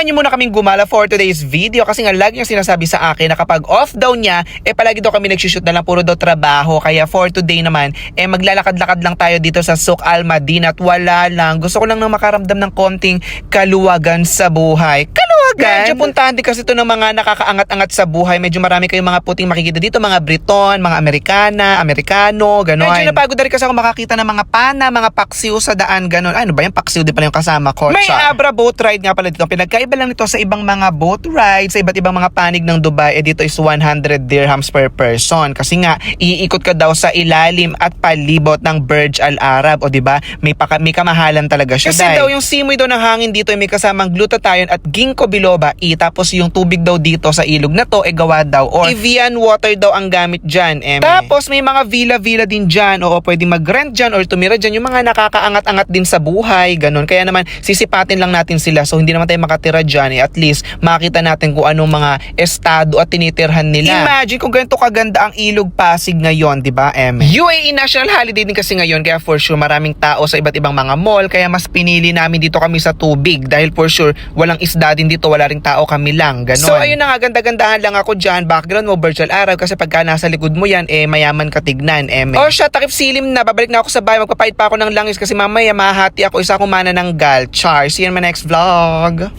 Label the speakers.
Speaker 1: samahan niyo muna kaming gumala for today's video kasi nga lagi niyang sinasabi sa akin na kapag off daw niya, palagi daw kami nagsushoot na lang, puro daw trabaho. Kaya for today naman, maglalakad-lakad lang tayo dito sa Souk Al Madinah at wala lang. Gusto ko lang na makaramdam ng konting kaluwagan sa buhay. Medyo puntahan din kasi ito ng mga nakakaangat-angat sa buhay. Medyo marami kayong mga puting makikita dito, mga Briton, mga Amerikano, gano'n. Medyo napagod na rin kasi ako makakita ng mga pana, mga paksiw sa daan, gano'n. Ano ba yung paksiw? Di pala yung kasama ko. May Abra boat ride nga pala dito. Pinagkaiba lang nito sa ibang mga boat ride, sa iba't ibang mga panig ng Dubai. Dito is 100 dirhams per person. Kasi nga, iikot ka daw sa ilalim at palibot ng Burj Al Arab. O diba? May kamahalan talaga siya. Kasi daw yung simoy daw ng hangin dito ay may kasamang glutathione at ginkgo biloba. Tapos yung tubig daw dito sa ilog na to gawa daw or Evian water daw ang gamit dyan. Tapos may mga villa din dyan. Oo, pwede mag-rent dyan or tumira dyan. Yung mga nakakaangat-angat din sa buhay. Ganon. Kaya naman sisipatin lang natin sila. So hindi naman tayo makatira dyan. At least makita natin kung anong mga estado at tinitirhan nila. Imagine kung ganito kaganda ang Ilog Pasig ngayon, di ba, UAE National Holiday din kasi ngayon. Kaya for sure maraming tao sa iba't ibang mga mall. Kaya mas pinili namin dito kami sa tubig. Dahil for sure walang isda din dito. Wala ring tao, kami lang, gano'n. So ayun na nga, ganda-gandahan lang ako dyan. Background mo, Burj Al Arab, kasi pagka nasa likod mo yan, mayaman ka tignan. Oh siya, takip silim na, babalik na ako sa bahay, magpapait pa ako ng langis kasi mamaya mahati ako, isa kumana ng gal. Char, see you in my next vlog.